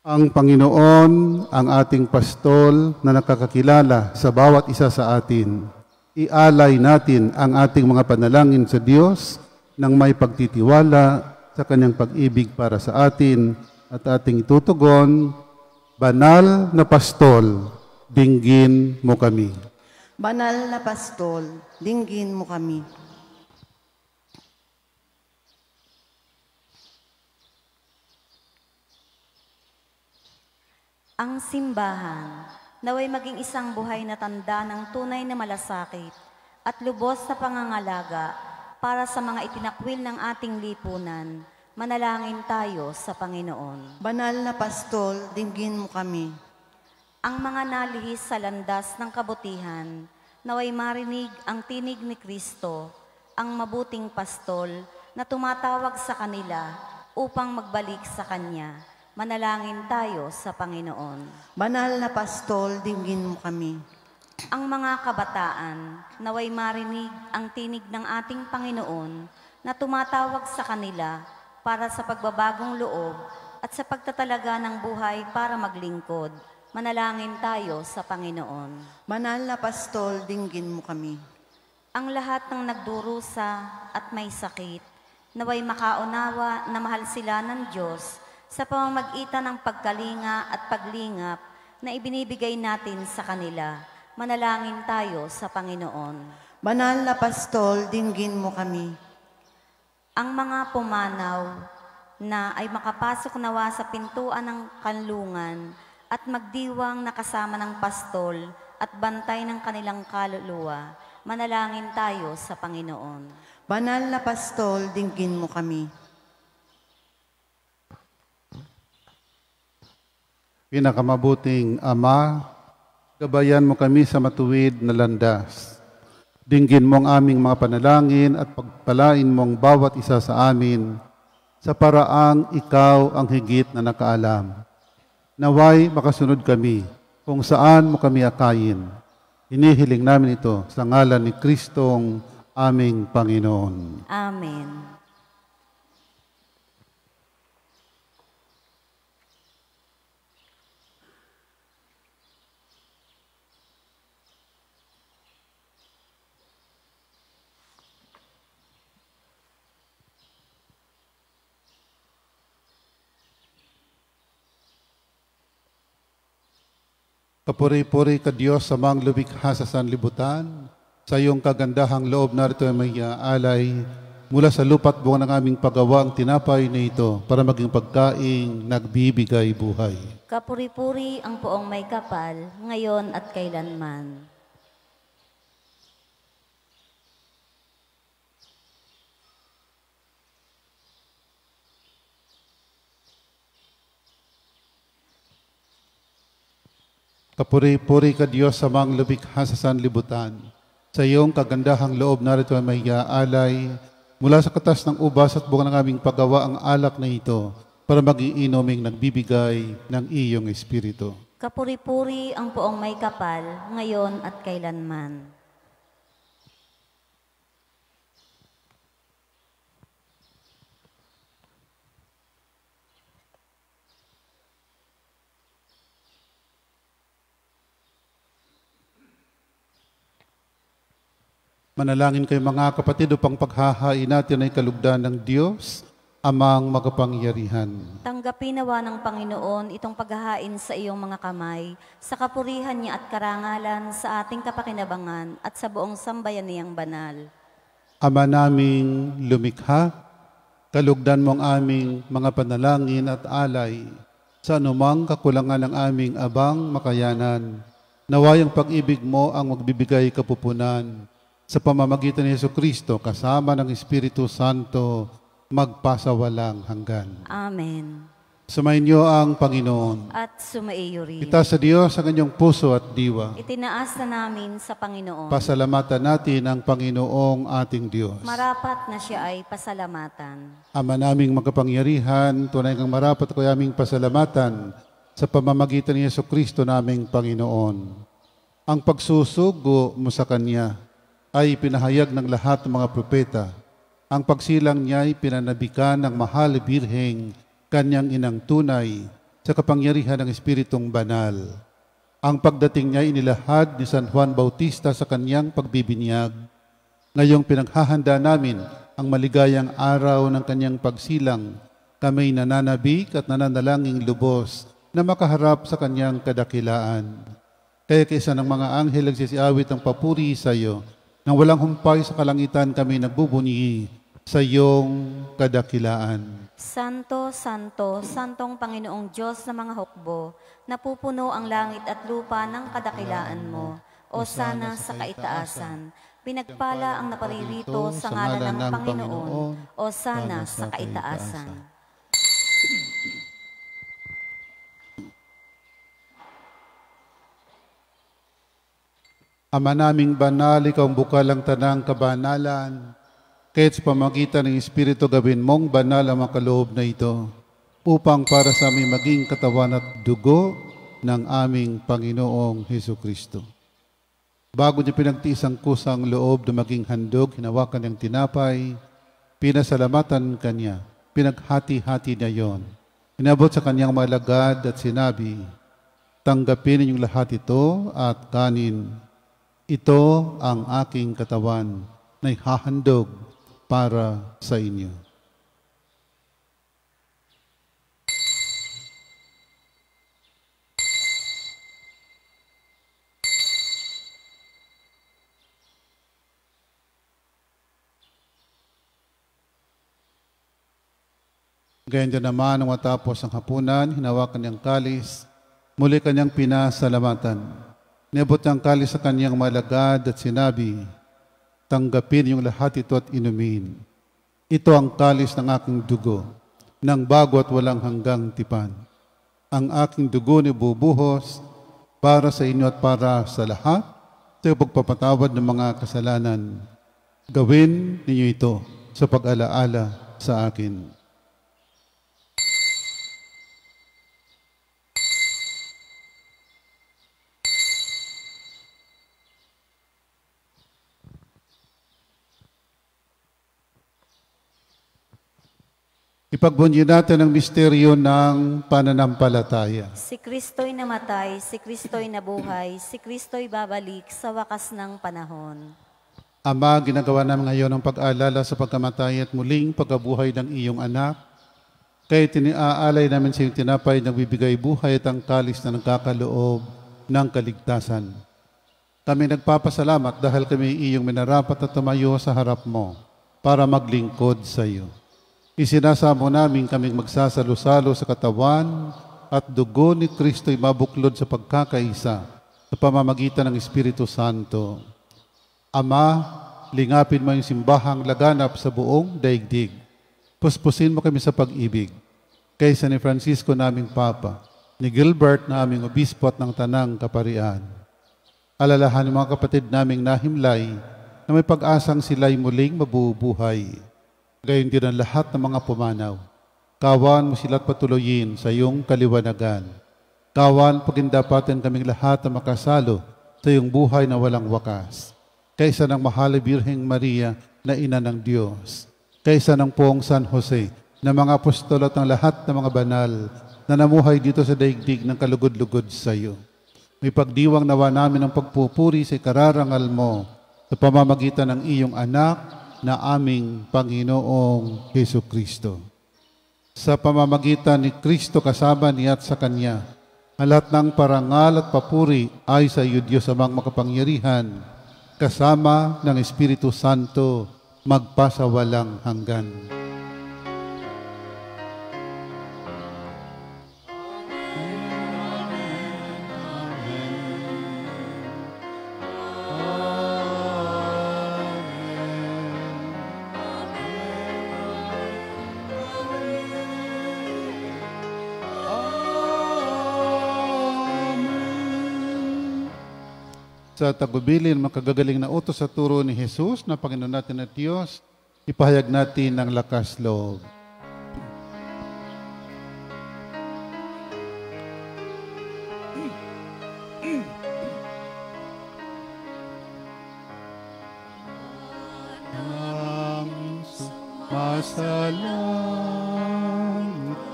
Ang Panginoon, ang ating pastol na nakakakilala sa bawat isa sa atin. Ialay natin ang ating mga panalangin sa Diyos nang may pagtitiwala sa kanyang pag-ibig para sa atin at ating itutugon, Banal na Pastol, dinggin mo kami. Banal na Pastol, dinggin mo kami. Ang simbahan, naway maging isang buhay na tanda ng tunay na malasakit at lubos sa pangangalaga para sa mga itinakwil ng ating lipunan. Manalangin tayo sa Panginoon. Banal na Pastol, dinggin mo kami. Ang mga nalihis sa landas ng kabutihan, naway marinig ang tinig ni Kristo, ang mabuting pastol na tumatawag sa kanila upang magbalik sa Kanya. Manalangin tayo sa Panginoon. Banal na Pastol, dinggin mo kami. Ang mga kabataan, naway marinig ang tinig ng ating Panginoon na tumatawag sa kanila para sa pagbabagong loob at sa pagtatalaga ng buhay para maglingkod. Manalangin tayo sa Panginoon. Banal na Pastol, dinggin mo kami. Ang lahat ng nagdurusa at may sakit, naway makaunawa na mahal sila ng Diyos sa pamamagitan ng pagkalinga at paglingap na ibinibigay natin sa kanila. Manalangin tayo sa Panginoon. Banal na Pastol, dinggin mo kami. Ang mga pumanaw na ay makapasok nawa sa pintuan ng kanlungan at magdiwang nakasama ng pastol at bantay ng kanilang kaluluwa. Manalangin tayo sa Panginoon. Banal na Pastol, dinggin mo kami. Pinakamabuting Ama, gabayan mo kami sa matuwid na landas. Dinggin mo ang aming mga panalangin at pagpalain mo ang bawat isa sa amin sa paraang ikaw ang higit na nakaalam. Naway makasunod kami kung saan mo kami akayin. Hinihiling namin ito sa ngalan ni Kristong aming Panginoon. Amen. Kapuri-puri ka Diyos sa mga lumikha sa sanlibutan, sa iyong kagandahang loob narito ay may alay, mula sa lupa't buwan ng aming paggawa ang tinapay na ito para maging pagkaing nagbibigay buhay. Kapuri-puri ang poong may kapal, ngayon at kailanman. Kapuri-puri ka Diyos sa mga lumikha sa sanlibutan. Sa iyong kagandahang loob narito ay may alay, mula sa katas ng ubas at bunga ng aming paggawa ang alak na ito para maging inuming nagbibigay ng iyong Espiritu. Kapuri-puri ang poong may kapal, ngayon at kailanman. Manalangin kayo mga kapatid upang paghahain natin ay kalugdan ng Diyos, Amang makapangyarihan. Tanggapin nawa ng Panginoon itong paghahain sa iyong mga kamay, sa kapurihan niya at karangalan sa ating kapakinabangan at sa buong sambayan niyang banal. Ama naming lumikha, kalugdan mo ang aming mga panalangin at alay sa anumang kakulangan ng aming abang makayanan. Naway ang pag-ibig mo ang magbibigay kapupunan sa pamamagitan ni Jesucristo kasama ng Espiritu Santo magpasawalang hanggan. Amen. Sumainyo ang Panginoon. At sumaiyo rin. Itaas sa Diyos ang inyong puso at diwa. Itinaas na namin sa Panginoon. Pasalamatan natin ang Panginoong ating Diyos. Marapat na siya ay pasalamatan. Ama naming magkapangyarihan, tunay kang marapat ko aming pasalamatan sa pamamagitan ni Jesucristo naming Panginoon. Ang pagsusugo mo sa Kanya ay pinahayag ng lahat ng mga propeta. Ang pagsilang niya ay pinanabikan ng mahal birheng Kanyang inang tunay sa kapangyarihan ng Espiritong Banal. Ang pagdating niya inilahad ni San Juan Bautista sa kanyang pagbibinyag. Ngayong pinaghahanda namin ang maligayang araw ng kanyang pagsilang, kami nananabik at nananalangin lubos na makaharap sa kanyang kadakilaan. Kaya kaysa ng mga anghel nagsisiawit ang papuri sa iyo, nang walang humpay sa kalangitan kami nagbubunyi sa iyong kadakilaan. Santo, Santo, Santong Panginoong Diyos ng mga hukbo, napupuno ang langit at lupa ng kadakilaan mo. O sana sa kaitaasan, pinagpala ang naparirito sa ngalan ng Panginoon. O sana sa kaitaasan. Ama naming banal, ikaw ang bukal ang tanang kabanalan. Kahit sa pamagitan ng Espiritu gawin mong banal ang mga kaloob na ito, upang para sa aming maging katawan at dugo ng aming Panginoong Hesukristo. Bago niya pinagtiis ang kusang loob na maging handog, hinawakan niyang tinapay, pinasalamatan kanya, pinaghati-hati niya yon. Inabot sa kanyang mga alagad at sinabi, tanggapin ninyong lahat ito at kanin. Ito ang aking katawan na ihahandog para sa inyo. Gayon din naman, nung matapos ang hapunan, hinawakan niyang kalis, muli kanyang pinasalamatan. Inabot niyang kalis sa kanyang malagad at sinabi, tanggapin yung lahat ito at inumin. Ito ang kalis ng aking dugo, ng bago at walang hanggang tipan. Ang aking dugo ni bubuhos para sa inyo at para sa lahat, sa pagpapatawad ng mga kasalanan. Gawin ninyo ito sa pag-alaala sa akin. Ipagbunyi natin ang misteryo ng pananampalataya. Si Kristo'y namatay, si Kristo'y nabuhay, si Kristo'y babalik sa wakas ng panahon. Ama, ginagawa namin ngayon ang pag-aalala sa pagkamatay at muling pagkabuhay ng iyong anak. Kaya tiniaalay namin sa iyong tinapay na bibigay buhay at ang kalis na nagkakaloob ng kaligtasan. Kami nagpapasalamat dahil kami iyong minarapat at tumayo sa harap mo para maglingkod sa iyo. Isinasamo namin kaming magsasalo-salo sa katawan at dugo ni Kristo'y mabuklod sa pagkakaisa sa pamamagitan ng Espiritu Santo. Ama, lingapin mo yung simbahang laganap sa buong daigdig. Puspusin mo kami sa pag-ibig. Kaysa ni Francisco naming Papa, ni Gilbert na aming obispo at ng Tanang Kaparian. Alalahan ng mga kapatid naming nahimlay na may pag-asang sila'y muling mabubuhay. Gayon din ang lahat ng mga pumanaw. Kawan mo sila't patuloyin sa iyong kaliwanagan. Kawan pagindapatan kaming lahat na makasalo sa iyong buhay na walang wakas. Kaysa ng mahal na Birheng Maria na ina ng Diyos. Kaysa ng Poong San Jose na mga apostol at ng lahat ng mga banal na namuhay dito sa daigdig ng kalugod-lugod sa iyo. May pagdiwang nawa namin ang pagpupuri sa kararangal mo sa pamamagitan ng iyong anak na aming Panginoong Hesukristo. Sa pamamagitan ni Kristo kasama niya at sa Kanya, ang lahat ng parangal at papuri ay sa iyo, Diyos amang makapangyarihan, kasama ng Espiritu Santo, magpasawalang hanggan. Sa tagubilin, makagagaling na utos sa turo ni Jesus na Panginoon natin at Diyos, ipahayag natin ng lakas loob. Masalangit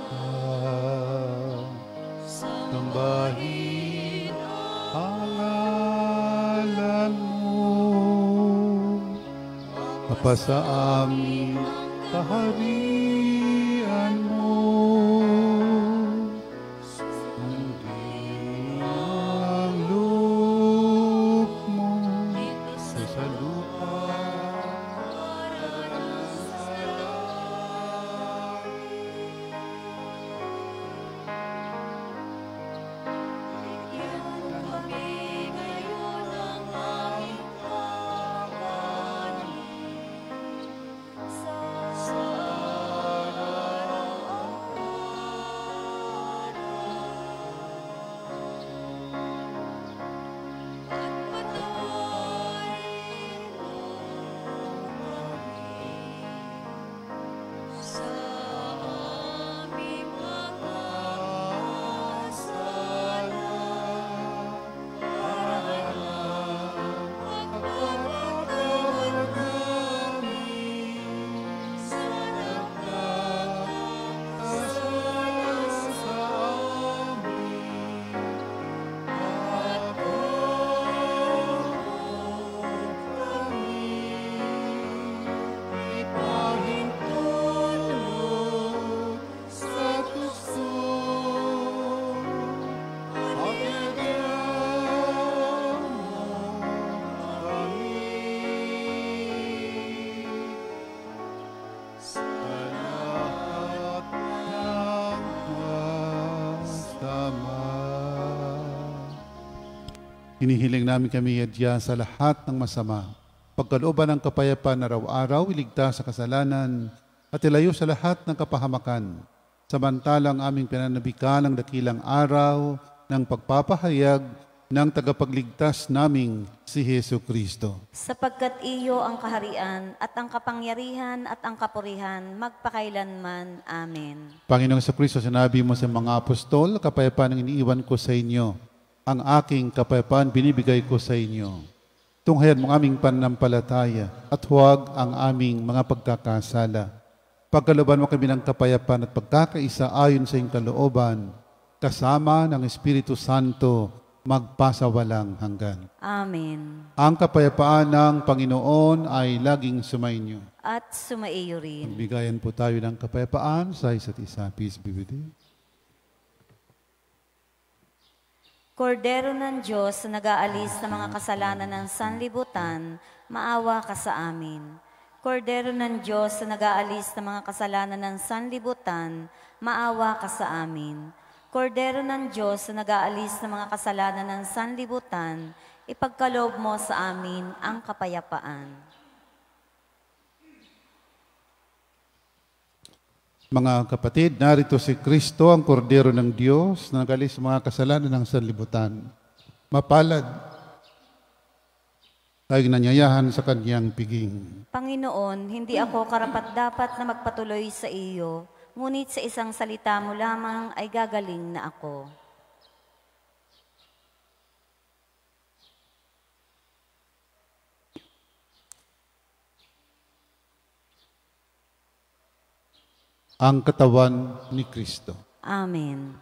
ka, sambahin pangalan mo, Mapasa amin kaharian mo. Sundin ang loob mo sa lupa. Hinihiling namin kami adya sa lahat ng masama. Pagkalooban ng kapayapaan araw-araw, iligtas sa kasalanan at ilayo sa lahat ng kapahamakan. Samantalang aming pinanabikan ang dakilang araw ng pagpapahayag ng tagapagligtas naming si Hesu Kristo. Sapagkat iyo ang kaharian at ang kapangyarihan at ang kapurihan magpakailanman. Amen. Panginoong Kristo, sinabi mo sa mga apostol, kapayapaan ang iniiwan ko sa inyo. Ang aking kapayapaan binibigay ko sa inyo. Tunghayan mo aming pananampalataya at huwag ang aming mga pagkakasala. Pagkalooban mo kami ng kapayapaan at pagkakaisa ayon sa iyong kalooban, kasama ng Espiritu Santo, magpasawalang hanggan. Amen. Ang kapayapaan ng Panginoon ay laging sumainyo. At sumaiyo rin. Magbigayan po tayo ng kapayapaan sa isa't isa. Peace be with you. Kordero ng Diyos na nag-aalis ng mga kasalanan ng sanlibutan, maawa ka sa amin. Kordero ng Diyos na nag-aalis ng mga kasalanan ng sanlibutan, maawa ka sa amin. Kordero ng Diyos na nag-aalis ng mga kasalanan ng sanlibutan, ipagkaloob mo sa amin ang kapayapaan. Mga kapatid, narito si Kristo, ang Kordero ng Diyos, na nag-alis sa mga kasalanan ng sanlibutan. Mapalad tayong nanyayahan sa kanyang piging. Panginoon, hindi ako karapat-dapat na magpatuloy sa iyo, ngunit sa isang salita mo lamang ay gagaling na ako. Ang katawan ni Kristo. Amen.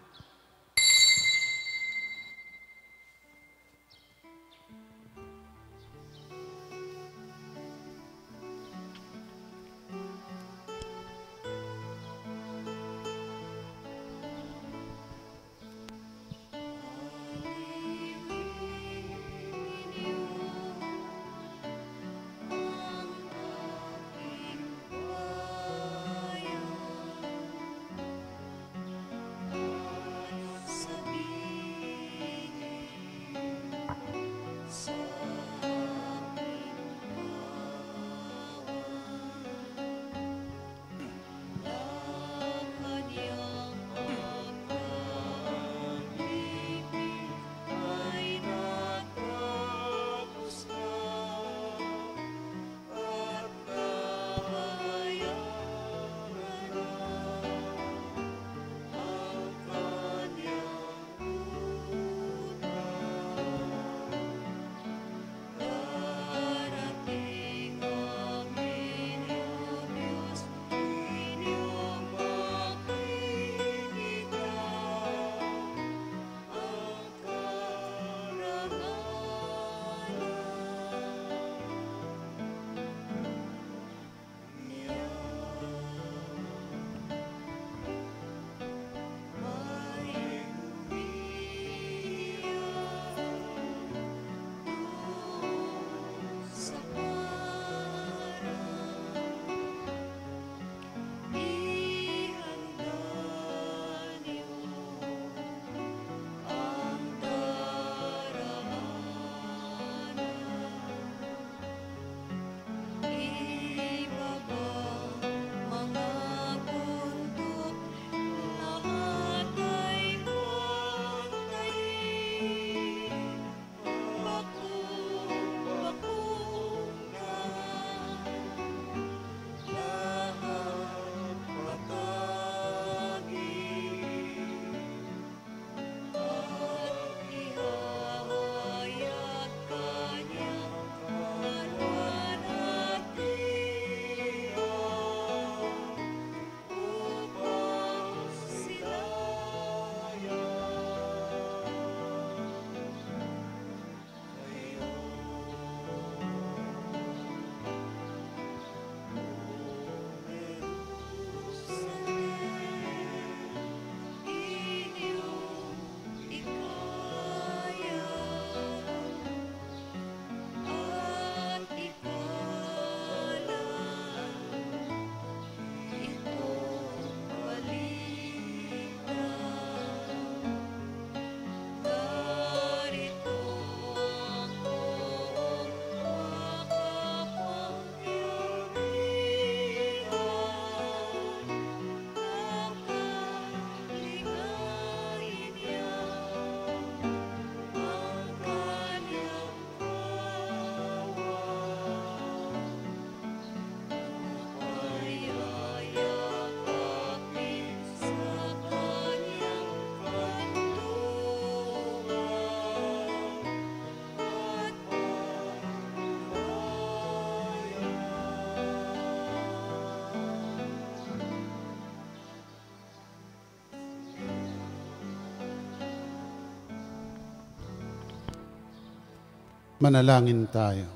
Manalangin tayo.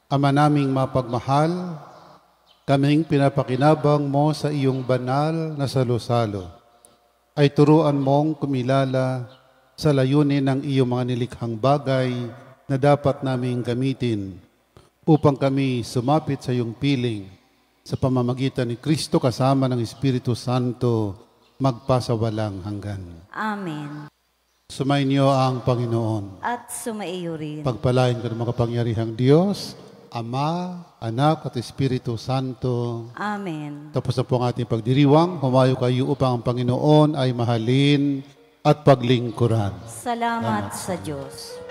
Ama naming mapagmahal, kaming pinapakinabang mo sa iyong banal na salo-salo, ay turuan mong kumilala sa layunin ng iyong mga nilikhang bagay na dapat naming gamitin upang kami sumapit sa iyong piling sa pamamagitan ni Kristo kasama ng Espiritu Santo magpasawalang hanggan. Amen. Sumainyo ang Panginoon. At sumaiyo rin. Pagpalain ka ng makapangyarihang Diyos, Ama, Anak at Espiritu Santo. Amen. Tapos na po ang ating pagdiriwang, humayo kayo upang ang Panginoon ay mahalin at paglingkuran. Salamat sa Diyos.